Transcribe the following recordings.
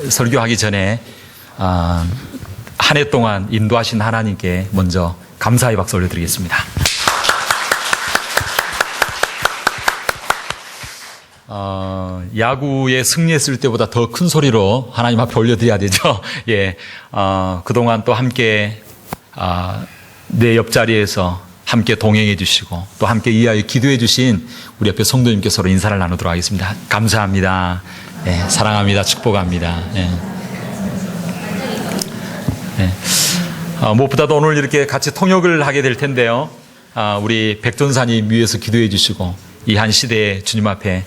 설교하기 전에 한 해 동안 인도하신 하나님께 먼저 감사의 박수 올려드리겠습니다. 야구에 승리했을 때보다 더 큰 소리로 하나님 앞에 올려드려야 되죠. 예, 그동안 또 함께 내 옆자리에서 함께 동행해 주시고 또 함께 이하여 기도해 주신 우리 옆에 성도님께 서로 인사를 나누도록 하겠습니다. 감사합니다. 예, 사랑합니다. 축복합니다. 예. 예. 무엇보다도 오늘 이렇게 같이 통역을 하게 될 텐데요. 우리 백전사님 위에서 기도해 주시고 이 한 시대에 주님 앞에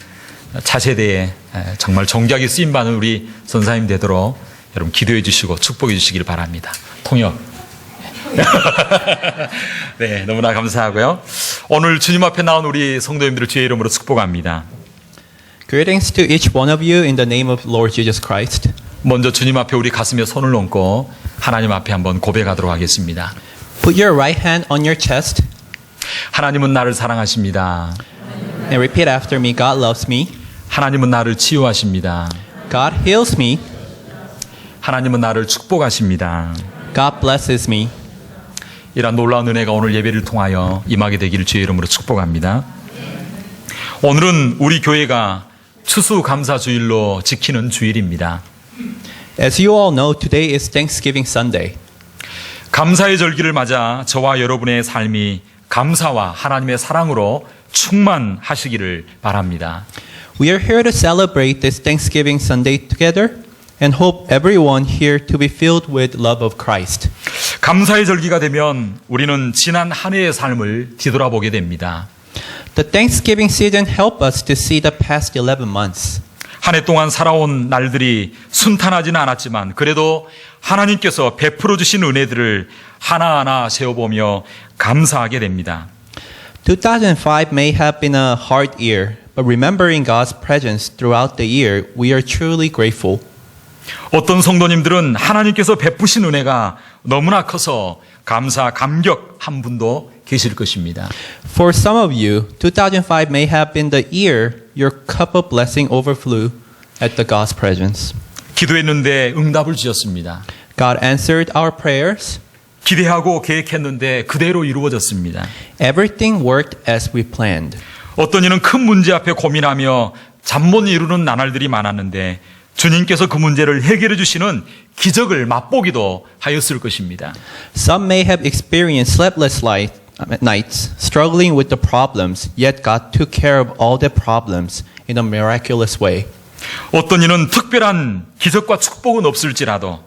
차세대에 정말 정작이 쓰임받는 우리 선사님 되도록 여러분 기도해 주시고 축복해 주시길 바랍니다. 통역. 네, 너무나 감사하고요. 오늘 주님 앞에 나온 우리 성도님들을 주의 이름으로 축복합니다. Greetings to each one of you in the name of Lord Jesus Christ. 먼저 주님 앞에 우리 가슴에 손을 얹고 하나님 앞에 한번 고백하도록 하겠습니다. Put your right hand on your chest 하나님은 나를 사랑하십니다. and repeat after me. God loves me. 하나님은 나를 치유하십니다. God heals me. 하나님은 나를 축복하십니다. God blesses me. 이러한 놀라운 은혜가 오늘 예배를 통하여 임하게 되기를 주의 이름으로 축복합니다. 오늘은 우리 교회가 추수감사주일로 지키는 주일입니다. As you all know, today is Thanksgiving Sunday. 감사의 절기를 맞아 저와 여러분의 삶이 감사와 하나님의 사랑으로 충만하시기를 바랍니다. We are here to celebrate this Thanksgiving Sunday together and hope everyone here to be filled with love of Christ. 감사의 절기가 되면 우리는 지난 한 해의 삶을 뒤돌아보게 됩니다. The Thanksgiving season help us to see the past 11 months. 한 해 동안 살아온 날들이 순탄하지는 않았지만 그래도 하나님께서 베풀어 주신 은혜들을 하나하나 세어보며 감사하게 됩니다. 2005 may have been a hard year, but remembering God's presence throughout the year, we are truly grateful. 어떤 성도님들은 하나님께서 베푸신 은혜가 너무나 커서 감사, 감격한 분도 계실 것입니다. For some of you, 2005 may have been the year your cup of blessing overflew at the God's presence. 기도했는데 응답을 주셨습니다. God answered our prayers. 기대하고 계획했는데 그대로 이루어졌습니다. Everything worked as we planned. 어떤 이는 큰 문제 앞에 고민하며 잠 못 이루는 나날들이 많았는데 주님께서 그 문제를 해결해 주시는 기적을 맛보기도 하였을 것입니다. Some may have experienced sleepless nights, struggling with the problems, yet God took care of all the problems in a miraculous way. 어떤 이는 특별한 기적과 축복은 없을지라도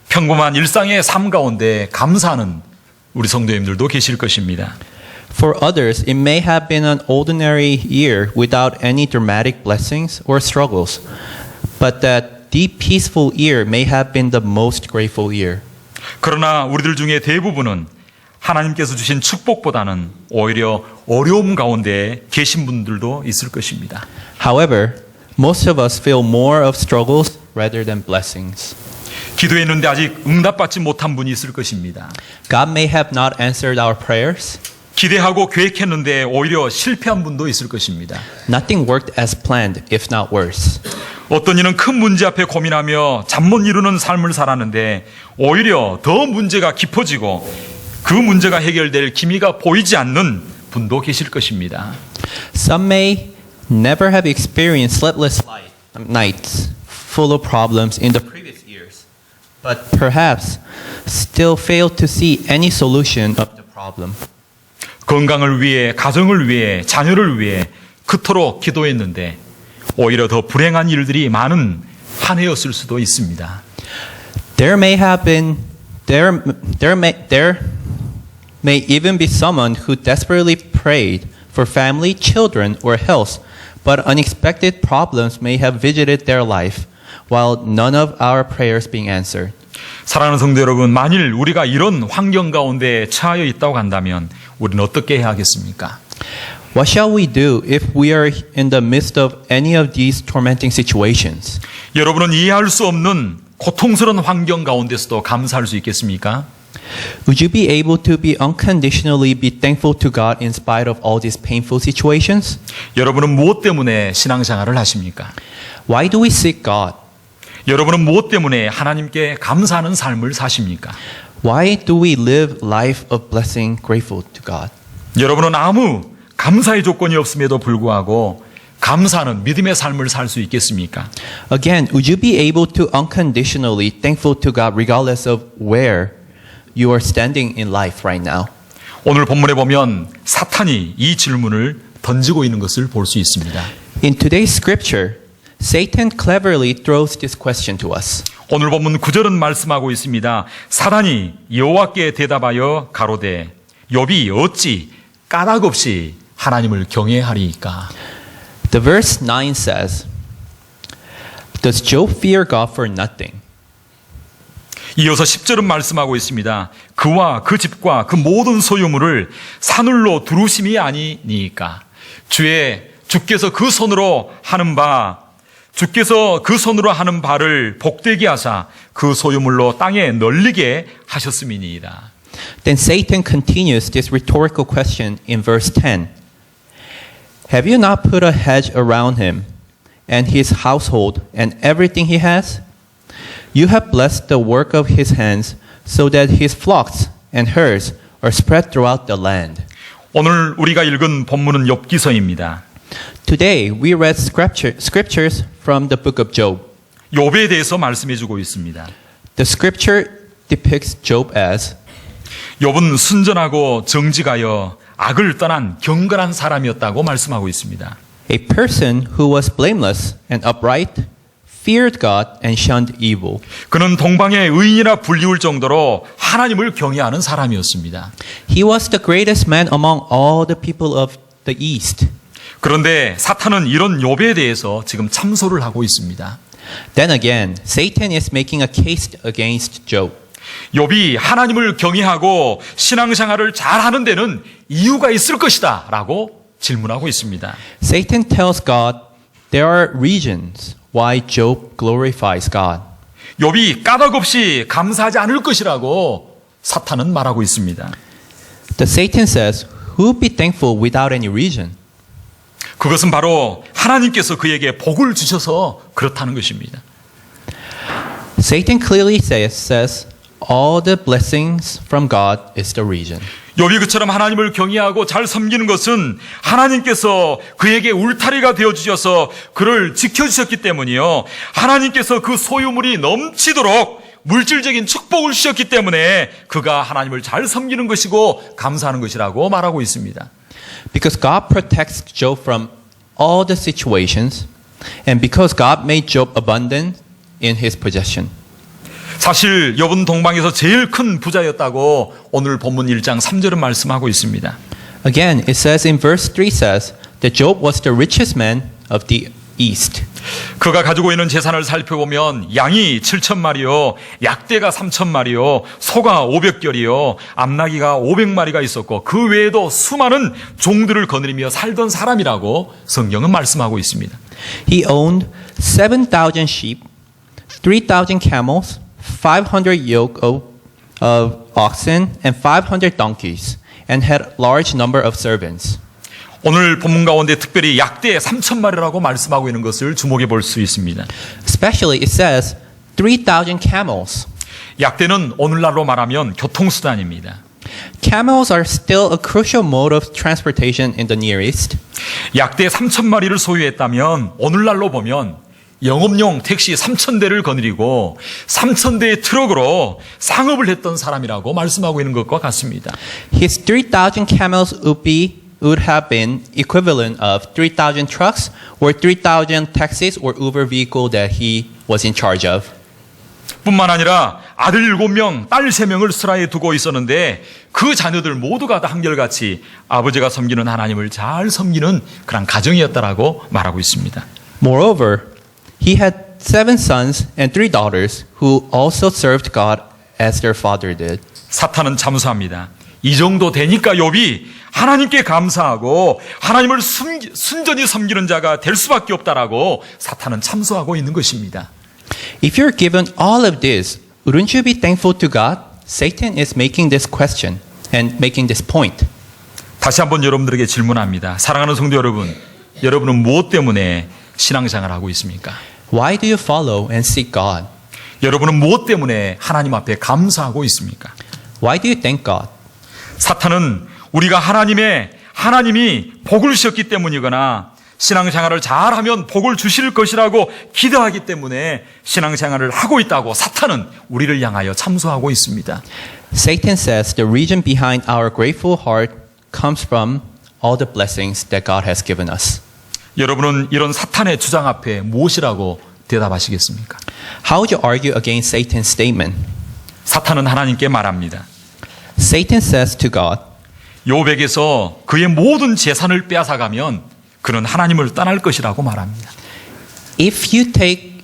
평범한 일상의 삶 가운데 감사하는 우리 성도님들도 계실 것입니다. For others, it may have been an ordinary year without any dramatic blessings or struggles, but that deep, peaceful year may have been the most grateful year. 그러나 우리들 중에 대부분은 하나님께서 주신 축복보다는 오히려 어려움 가운데 계신 분들도 있을 것입니다. However, most of us feel more of struggles rather than blessings. 기도했는데 아직 응답받지 못한 분이 있을 것입니다. God may have not answered our prayers. 기대하고 계획했는데 오히려 실패한 분도 있을 것입니다. Nothing worked as planned, if not worse. 어떤 이는 큰 문제 앞에 고민하며 잠 못 이루는 삶을 살았는데 오히려 더 문제가 깊어지고 그 문제가 해결될 기미가 보이지 않는 분도 계실 것입니다. Some may never have experienced sleepless nights full of problems in the previous years, but perhaps still fail to see any solution of the problem. 건강을 위해, 가정을 위해, 자녀를 위해 그토록 기도했는데 오히려 더 불행한 일들이 많은 한 해였을 수도 있습니다. There may even be someone who desperately prayed for family, children, or health, but unexpected problems may have visited their life, while none of our prayers being answered. 사랑하는 성도 여러분, 만일 우리가 이런 환경 가운데 처하여 있다고 한다면 우리는 어떻게 해야 하겠습니까? What shall we do if we are in the midst of any of these tormenting situations? 여러분은 이해할 수 없는 고통스러운 환경 가운데서도 감사할 수 있겠습니까? Would you be able to be unconditionally be thankful to God in spite of all these painful situations? 여러분은 무엇 때문에 신앙생활을 하십니까? Why do we seek God? 여러분은 무엇 때문에 하나님께 감사하는 삶을 사십니까? Why do we live life of blessing, grateful to God? 여러분은 아무 감사의 조건이 없음에도 불구하고 감사하는 믿음의 삶을 살 수 있겠습니까? Again, would you be able to unconditionally thankful to God regardless of where you are standing in life right now? 오늘 본문에 보면 사탄이 이 질문을 던지고 있는 것을 볼 수 있습니다. In today's scripture, Satan cleverly throws this question to us. 오늘 본문 9절은 말씀하고 있습니다. 사단이 여호와께 대답하여 가로되 욥이 어찌 까닭없이 하나님을 경외하리이까? The verse 9 says, Does Job fear God for nothing? 이어서 10절은 말씀하고 있습니다. 그와 그 집과 그 모든 소유물을 산울로 두루심이 아니니까. 주께서 그 손으로 하는 바를 복되게 하사 그 소유물로 땅에 널리게 하셨음이니이다. Then Satan continues this rhetorical question in verse 10. Have you not put a hedge around him and his household and everything he has? You have blessed the work of his hands so that his flocks and herds are spread throughout the land. 오늘 우리가 읽은 본문은 욥기서입니다. Today we read scriptures from the book of Job. 욥에 대해서 말씀해 주고 있습니다. The scripture depicts Job as 욥은 순전하고 정직하여 악을 떠난 경건한 사람이었다고 말씀하고 있습니다. a person who was blameless and upright, feared God and shunned evil. 그는 동방의 의인이라 불리울 정도로 하나님을 경외하는 사람이었습니다. He was the greatest man among all the people of the East. 그런데 사탄은 이런 욥에 대해서 지금 참소를 하고 있습니다. Then again, Satan is making a case against Job. 욥이 하나님을 경외하고 신앙생활을 잘하는 데는 이유가 있을 것이다 라고 질문하고 있습니다. Satan tells God there are reasons why Job glorifies God. 욥이 까닭없이 감사하지 않을 것이라고 사탄은 말하고 있습니다. The Satan says, who will be thankful without any reason? 그것은 바로 하나님께서 그에게 복을 주셔서 그렇다는 것입니다. Satan clearly says all the blessings from God is the reason. 욥이 그처럼 하나님을 경외하고 잘 섬기는 것은 하나님께서 그에게 울타리가 되어주셔서 그를 지켜주셨기 때문이요. 하나님께서 그 소유물이 넘치도록 물질적인 축복을 주셨기 때문에 그가 하나님을 잘 섬기는 것이고 감사하는 것이라고 말하고 있습니다. Because God protects Job from all the situations and because God made Job abundant in his possession. 사실 욥은 동방에서 제일 큰 부자였다고 오늘 본문 1장 3절은 말씀하고 있습니다. Again, it says in verse 3 says that Job was the richest man of the East. 그가 가지고 있는 재산을 살펴보면 양이 7,000마리요, 약대가 3,000마리요, 소가 500결이요, 암나기가 500마리가 있었고 그 외에도 수많은 종들을 거느리며 살던 사람이라고 성경은 말씀하고 있습니다. He owned 7,000 sheep, 3,000 camels, 500 yoke of oxen, and 500 donkeys, and had a large number of servants. 오늘 본문 가운데 특별히 약대 3,000마리라고 말씀하고 있는 것을 주목해 볼 수 있습니다. Especially it says 3,000 camels. 약대는 오늘날로 말하면 교통수단입니다. Camels are still a crucial mode of transportation in the Near East. 약대 3,000마리를 소유했다면 오늘날로 보면 영업용 택시 3,000대를 거느리고 3,000대의 트럭으로 상업을 했던 사람이라고 말씀하고 있는 것과 같습니다. His 3,000 camels would have been equivalent of 3,000 trucks or 3,000 taxis or Uber vehicle that he was in charge of. 뿐만 아니라 아들 7명, 딸 3명을 스라에 두고 있었는데 그 자녀들 모두가 다 한결같이 아버지가 섬기는 하나님을 잘 섬기는 그런 가정이었다라고 말하고 있습니다. Moreover, he had 7 sons and 3 daughters who also served God as their father did. 사탄은 잠수합니다. 이 정도 되니까 욥이 하나님께 감사하고 하나님을 순전히 섬기는 자가 될 수밖에 없다라고 사탄은 참소하고 있는 것입니다. If you're given all of this, wouldn't you be thankful to God? Satan is making this question and making this point. 다시 한번 여러분들에게 질문합니다. 사랑하는 성도 여러분, 여러분은 무엇 때문에 신앙생활을 하고 있습니까? Why do you follow and seek God? 여러분은 무엇 때문에 하나님 앞에 감사하고 있습니까? Why do you thank God? 사탄은 우리가 하나님이 복을 주셨기 때문이거나 신앙생활을 잘하면 복을 주실 것이라고 기대하기 때문에 신앙생활을 하고 있다고 사탄은 우리를 향하여 참소하고 있습니다. Satan says the reason behind our grateful heart comes from all the blessings that God has given us. 여러분은 이런 사탄의 주장 앞에 무엇이라고 대답하시겠습니까? How would you argue against Satan's statement? 사탄은 하나님께 말합니다. Satan says to God, 욥에게서 그의 모든 재산을 빼앗아가면 그는 하나님을 떠날 것이라고 말합니다. if you take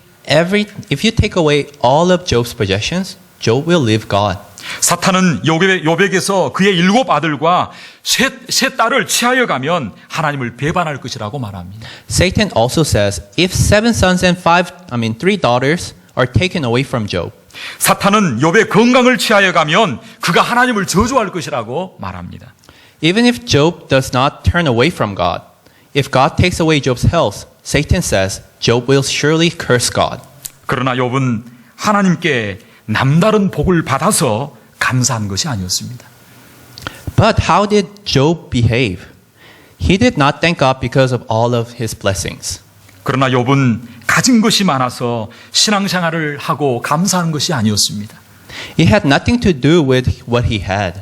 away all of Job's possessions, Job will leave God. 사탄은 욥에게서 그의 7 아들과 세 딸을 취하여 가면 하나님을 배반할 것이라고 말합니다. Satan also says, if 7 sons and 3 daughters are taken away from Job, 사탄은 욥의 건강을 취하여 가면 그가 하나님을 저주할 것이라고 말합니다. even if Job does not turn away from God, if God takes away Job's health, Satan says, Job will surely curse God. 그러나 욥은 하나님께 남다른 복을 받아서 감사한 것이 아니었습니다. But how did Job behave? He did not thank God because of all of his blessings. 그러나 욥은 가진 것이 많아서 신앙생활을 하고 감사한 것이 아니었습니다. It had nothing to do with what he had.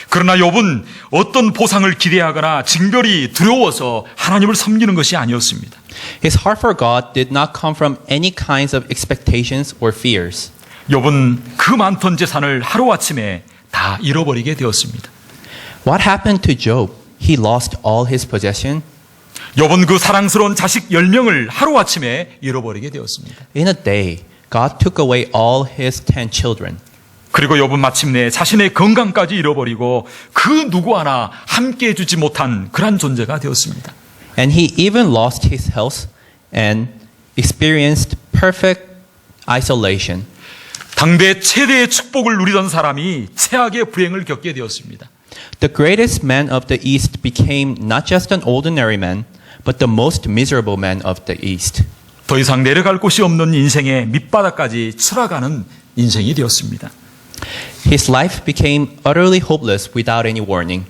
그러나 욥은 어떤 보상을 기대하거나 징벌이 두려워서 하나님을 섬기는 것이 아니었습니다. His heart for God did not come from any kinds of expectations or fears. 욥은 그 많던 재산을 하루아침에 다 잃어버리게 되었습니다. What happened to Job? He lost all his possession. 욥은 그 사랑스러운 자식 10명을 하루아침에 잃어버리게 되었습니다. In a day, God took away all his 10 children. 그리고 욥은 마침내 자신의 건강까지 잃어버리고 그 누구 하나 함께해 주지 못한 그런 존재가 되었습니다. And he even lost his health and experienced perfect isolation. 당대 최대의 축복을 누리던 사람이 최악의 불행을 겪게 되었습니다. The greatest man of the East became not just an ordinary man, but the most miserable man of the East. 더 이상 내려갈 곳이 없는 인생의 밑바닥까지 추락하는 인생이 되었습니다. His life became utterly hopeless without any warning.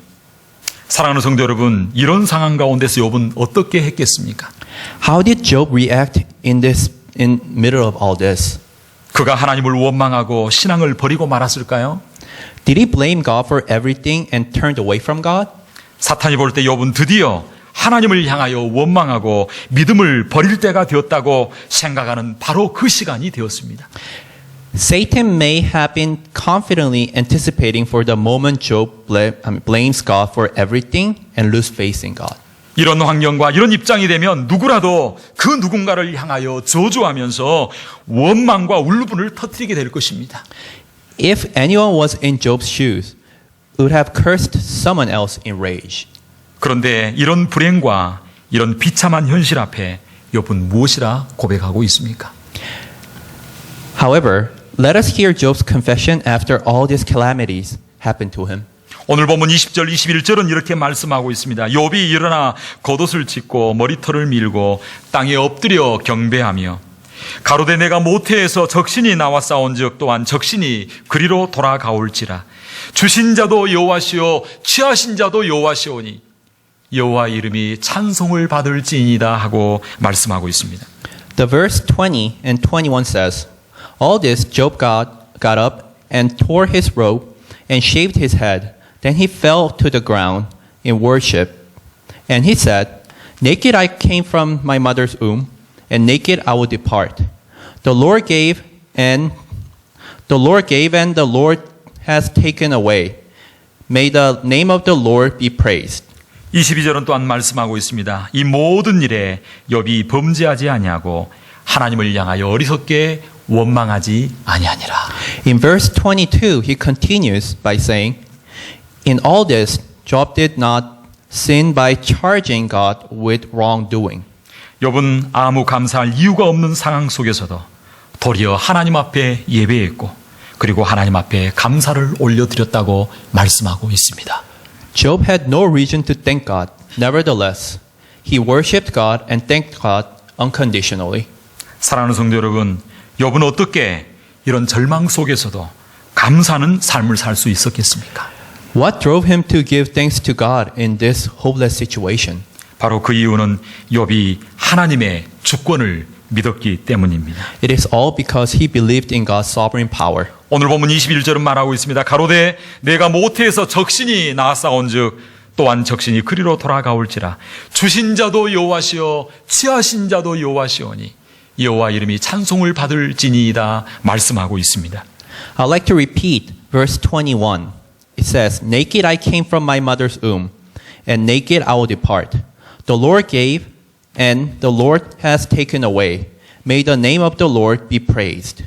사랑하는 성도 여러분, 이런 상황 가운데서 욥은 어떻게 했겠습니까? How did Job react in middle of all this? 그가 하나님을 원망하고 신앙을 버리고 말았을까요? Did he blame God for everything and turned away from God? 사탄이 볼 때 욥은 드디어 하나님을 향하여 원망하고 믿음을 버릴 때가 되었다고 생각하는 바로 그 시간이 되었습니다. Satan may have been confidently anticipating for the moment Job blames God for everything and lose faith in God. 이런 환경과 이런 입장이 되면 누구라도 그 누군가를 향하여 저주하면서 원망과 울분을 터뜨리게 될 것입니다. If anyone was in Job's shoes, would have cursed someone else in rage. 그런데 이런 불행과 이런 비참한 현실 앞에 욥은 무엇이라 고백하고 있습니까? However, let us hear Job's confession after all these calamities happened to him. 오늘 보면 20절, 21절은 이렇게 말씀하고 있습니다. 욥이 일어나 겉옷을 찢고 머리털을 밀고 땅에 엎드려 경배하며 가로되 내가 모태에서 적신이 나와 싸운즉 또한 적신이 그리로 돌아가올지라 주신 자도 여호와시오 취하신 자도 여호와시오니 여호와 이름이 찬송을 받을지이다 하고 말씀하고 있습니다. The verse 20 and 21 says, All this Job got up and tore his robe and shaved his head. Then he fell to the ground in worship. And he said, Naked I came from my mother's womb, and naked I will depart. The Lord gave and the Lord has taken away. May the name of the Lord be praised. 22절은 또한 말씀하고 있습니다. 이 모든 일에 욥이 범죄하지 아니하고 하나님을 향하여 어리석게 원망하지 아니하니라. In verse 22, he continues by saying, In all this, Job did not sin by charging God with wrongdoing. 욥은 아무 감사할 이유가 없는 상황 속에서도 도리어 하나님 앞에 예배했고 그리고 하나님 앞에 감사를 올려드렸다고 말씀하고 있습니다. Job had no reason to thank God. Nevertheless, he worshipped God and thanked God unconditionally. 사랑하는 성도 여러분, 욥은 어떻게 이런 절망 속에서도 감사하는 삶을 살 수 있었겠습니까? What drove him to give thanks to God in this hopeless situation? 바로 그 이유는 욥이 하나님의 주권을 믿었기 때문입니다. It is all because he believed in God's sovereign power. 오늘 본문 21절은 말하고 있습니다. 가로되 내가 모태에서 적신이 낳았사온즉 또한 적신이 그리로 돌아가올지라. 주신 자도 여호와시요 취하신 자도 여호와시오니 여호와 이름이 찬송을 받을지니이다 말씀하고 있습니다. I'd like to repeat verse 21. It says, Naked I came from my mother's womb, and naked I will depart. The Lord gave, and the Lord has taken away. May the name of the Lord be praised.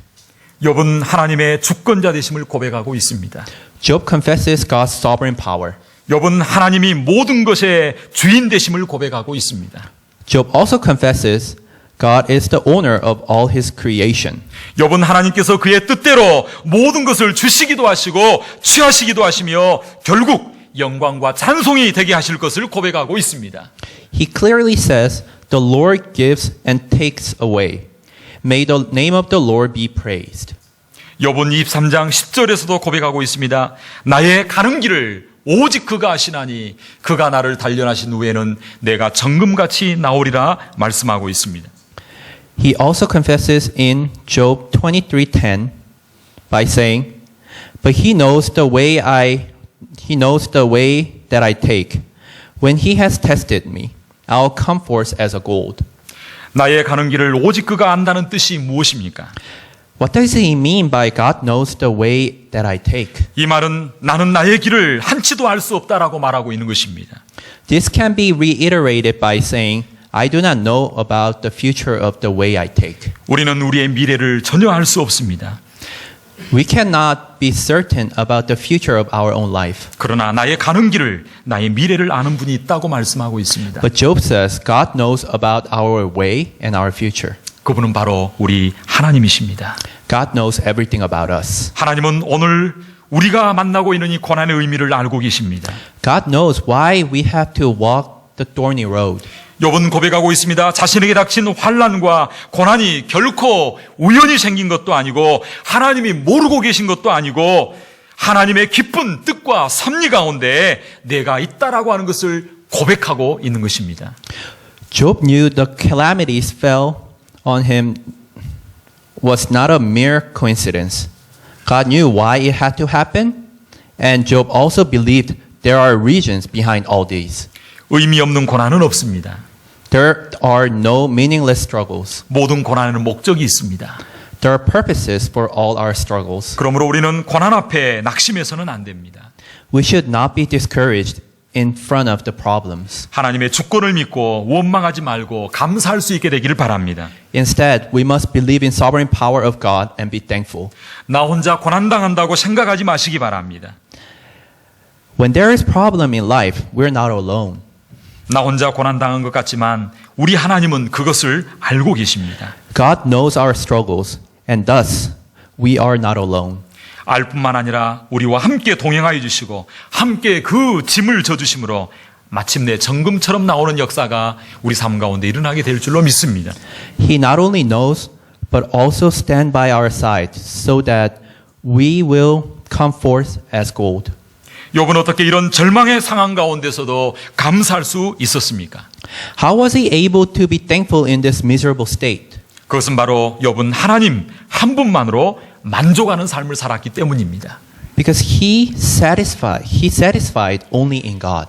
욥은 하나님의 주권자 되심을 고백하고 있습니다. Job confesses God's sovereign power. 욥은 하나님이 모든 것의 주인 되심을 고백하고 있습니다. Job also confesses God is the owner of all his creation. 욥은 하나님께서 그의 뜻대로 모든 것을 주시기도 하시고 취하시기도 하시며 결국 영광과 찬송이 되게 하실 것을 고백하고 있습니다. He clearly says, The Lord gives and takes away. May the name of the Lord be praised. 욥은 23장 10절에서도 고백하고 있습니다. 나의 가는 길을 오직 그가 아시나니 그가 나를 단련하신 후에는 내가 정금같이 나오리라 말씀하고 있습니다. He also confesses in Job 23:10 by saying, But he knows the way that I take. When he has tested me, I'll come forth as a gold. 나의 가는 길을 오직 그가 안다는 뜻이 무엇입니까? What does he mean by God knows the way that I take? 이 말은 나는 나의 길을 한치도 알 수 없다라고 말하고 있는 것입니다. This can be reiterated by saying, I do not know about the future of the way I take. 우리는 우리의 미래를 전혀 알 수 없습니다. We cannot be certain about the future of our own life. 그러나 나의 가는 길을, 나의 미래를 아는 분이 있다고 말씀하고 있습니다. But Job says God knows about our way and our future. 그분은 바로 우리 하나님이십니다. God knows everything about us. 하나님은 오늘 우리가 만나고 있는 이 고난의 의미를 알고 계십니다. God knows why we have to walk the thorny road. 욥은 고백하고 있습니다. 자신에게 닥친 환난과 고난이 결코 우연히 생긴 것도 아니고 하나님이 모르고 계신 것도 아니고 하나님의 깊은 뜻과 섭리 가운데 내가 있다라고 하는 것을 고백하고 있는 것입니다. Job knew the calamities fell on him was not a mere coincidence. God knew why it had to happen, and Job also believed there are reasons behind all these. 의미 없는 고난은 없습니다. There are no meaningless struggles. 모든 고난에는 목적이 있습니다. There are purposes for all our struggles. 그러므로 우리는 고난 앞에 낙심해서는 안 됩니다. We should not be discouraged in front of the problems. 하나님의 주권을 믿고 원망하지 말고 감사할 수 있게 되기를 바랍니다. Instead, we must believe in sovereign power of God and be thankful. 나 혼자 고난당한다고 생각하지 마시기 바랍니다. When there is problem in life, we're not alone. 나 혼자 고난당한 것 같지만 우리 하나님은 그것을 알고 계십니다. God knows our struggles, and thus we are not alone. 알 뿐만 아니라 우리와 함께 동행하여 주시고 함께 그 짐을 져주심으로 마침내 정금처럼 나오는 역사가 우리 삶 가운데 일어나게 될 줄로 믿습니다. He not only knows, but also stand by our side so that we will come forth as gold. 욥은 어떻게 이런 절망의 상황 가운데서도 감사할 수 있었습니까? How was he able to be thankful in this miserable state? 그것은 바로 욥은 하나님 한 분만으로 만족하는 삶을 살았기 때문입니다. Because he satisfied only in God.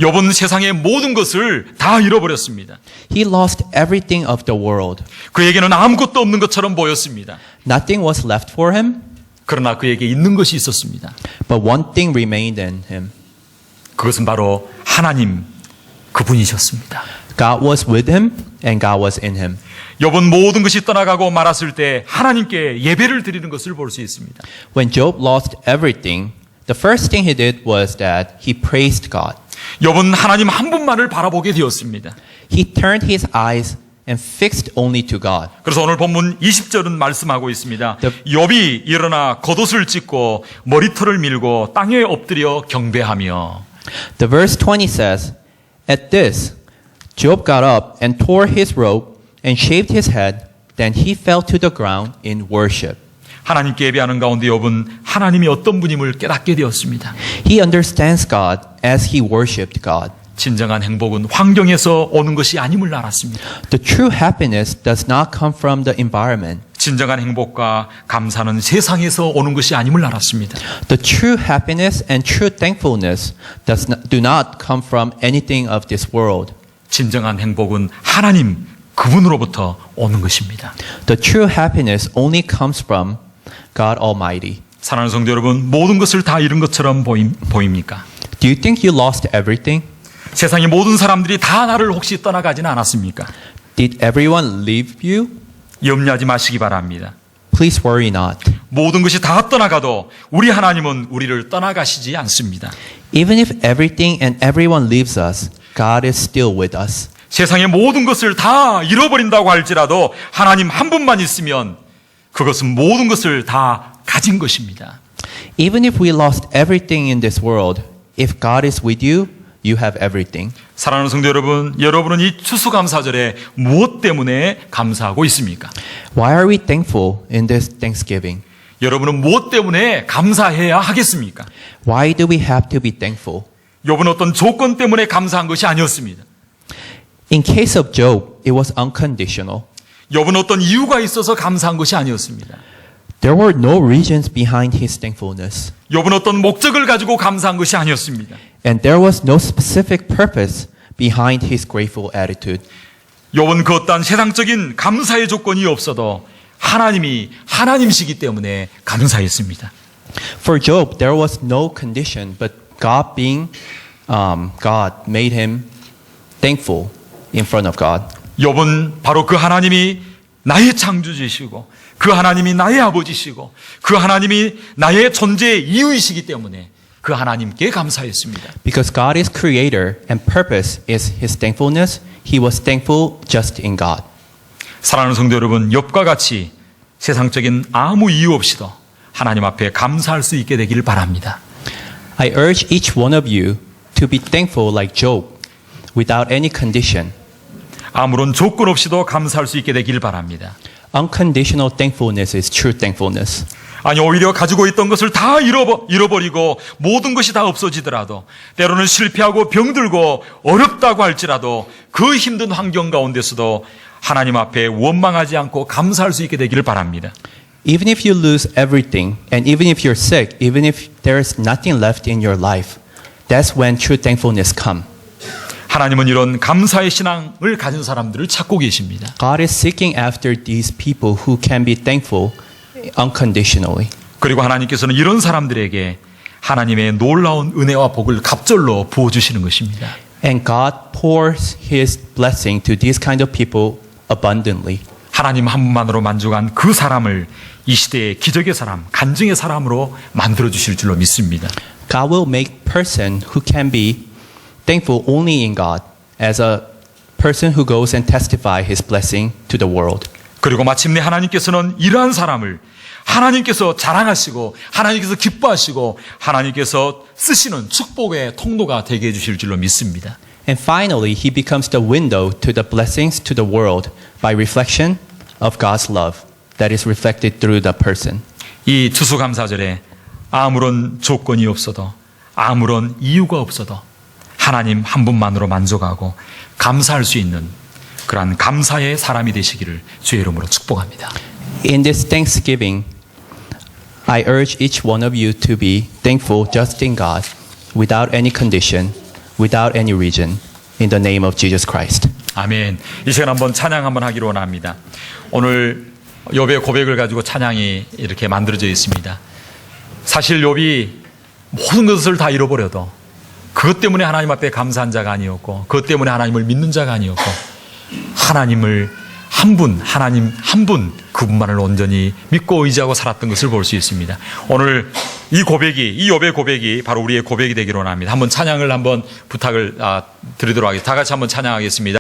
욥은 세상의 모든 것을 다 잃어버렸습니다. He lost everything of the world. 그에게는 아무것도 없는 것처럼 보였습니다. Nothing was left for him, 그러나 그에게 있는 것이 있었습니다. but one thing remained in him. 그것은 바로 하나님 그분이셨습니다. God was with him and God was in him. 욥은 모든 것이 떠나가고 말았을 때 하나님께 예배를 드리는 것을 볼 수 있습니다. When Job lost everything, the first thing he did was that he praised God. 욥은 하나님 한 분만을 바라보게 되었습니다. He turned his eyes and fixed only to God. 그래서 오늘 본문 20절은 말씀하고 있습니다. The- 욥이 일어나 겉옷을 찢고 머리털을 밀고 땅에 엎드려 경배하며 The verse 20 says, At this, Job got up and tore his robe and shaved his head Then he fell to the ground in worship. 하나님께 예배하는 가운데 욥은 하나님이 어떤 분임을 깨닫게 되었습니다. He understands God as he worshipped God. 진정한 행복은 환경에서 오는 것이 아님을 알았습니다. The true happiness does not come from the environment. 진정한 행복과 감사는 세상에서 오는 것이 아님을 알았습니다. The true happiness and true thankfulness do not come from anything of this world. 진정한 행복은 하나님 그분으로부터 오는 것입니다. The true happiness only comes from God Almighty. 사랑하는 성도 여러분, 모든 것을 다 잃은 것처럼 보입니까? Do you think you lost everything? 세상의 모든 사람들이 다 나를 혹시 떠나가지는 않았습니까? Did everyone leave you? 염려하지 마시기 바랍니다. Please worry not. 모든 것이 다 떠나가도 우리 하나님은 우리를 떠나가시지 않습니다. Even if everything and everyone leaves us, God is still with us. 세상의 모든 것을 다 잃어버린다고 할지라도 하나님 한 분만 있으면 그것은 모든 것을 다 가진 것입니다. Even if we lost everything in this world, if God is with you, you have everything. 사랑하는 성도 여러분, 여러분은 이 추수감사절에 무엇 때문에 감사하고 있습니까? Why are we thankful in this Thanksgiving? 여러분은 무엇 때문에 감사해야 하겠습니까? Why do we have to be thankful? 욥은 어떤 조건 때문에 감사한 것이 아니었습니다. In case of Job, it was unconditional. 욥은 어떤 이유가 있어서 감사한 것이 아니었습니다. There were no reasons behind his thankfulness. 욥은 어떤 목적을 가지고 감사한 것이 아니었습니다. And there was no specific purpose behind his grateful attitude. 욥은 그 어떠한 세상적인 감사의 조건이 없어도 하나님이 하나님이시기 때문에 감사했습니다. For Job, there was no condition, but God being God made him thankful in front of God. 욥은 바로 그 하나님이 나의 창조주시고 그 하나님이 나의 아버지시고 그 하나님이 나의 존재의 이유이시기 때문에 그 하나님께 감사했습니다. Because God is creator and purpose is his thankfulness, he was thankful just in God. 사랑하는 성도 여러분, 욥과 같이 세상적인 아무 이유 없이도 하나님 앞에 감사할 수 있게 되기를 바랍니다. I urge each one of you to be thankful like Job without any condition. 아무런 조건 없이도 감사할 수 있게 되기를 바랍니다. Unconditional thankfulness is true thankfulness. 아니 오히려 가지고 있던 것을 다 잃어버리고 모든 것이 다 없어지더라도 때로는 실패하고 병들고 어렵다고 할지라도 그 힘든 환경 가운데서도 하나님 앞에 원망하지 않고 감사할 수 있게 되기를 바랍니다. Even if you lose everything, and even if you're sick, even if there is nothing left in your life, that's when true thankfulness comes. 하나님은 이런 감사의 신앙을 가진 사람들을 찾고 계십니다. God is seeking after these people who can be thankful unconditionally. 그리고 하나님께서는 이런 사람들에게 하나님의 놀라운 은혜와 복을 갑절로 부어주시는 것입니다. And God pours his blessing to these kind of people abundantly. 하나님 한 분만으로 만족한 그 사람을 이 시대의 기적의 사람, 간증의 사람으로 만들어 주실 줄로 믿습니다. God will make person who can be thankful only in God as a person who goes and testify his blessing to the world. 그리고 마침내 하나님께서는 이러한 사람을 하나님께서 자랑하시고 하나님께서 기뻐하시고 하나님께서 쓰시는 축복의 통로가 되게 해주실 줄로 믿습니다. And finally, he becomes the window to the blessings to the world by reflection of God's love that is reflected through the person. 이 추수감사절에 아무런 조건이 없어도 아무런 이유가 없어도 하나님 한 분만으로 만족하고 감사할 수 있는 그러한 감사의 사람이 되시기를 주의 이름으로 축복합니다. In this Thanksgiving, I urge each one of you to be thankful just in God, without any condition, without any reason, in the name of Jesus Christ. 아멘. 이 시간 한번 찬양 한번 하기로 원합니다. 오늘 욥의 고백을 가지고 찬양이 이렇게 만들어져 있습니다. 사실 욥이 모든 것을 다 잃어버려도 그것 때문에 하나님 앞에 감사한 자가 아니었고 그것 때문에 하나님을 믿는 자가 아니었고 하나님을 하나님 한 분 그분만을 온전히 믿고 의지하고 살았던 것을 볼 수 있습니다. 오늘 이 욥의 고백이 바로 우리의 고백이 되기로 합니다. 한번 찬양을 한번 부탁을 드리도록 하겠습니다. 다 같이 한번 찬양하겠습니다.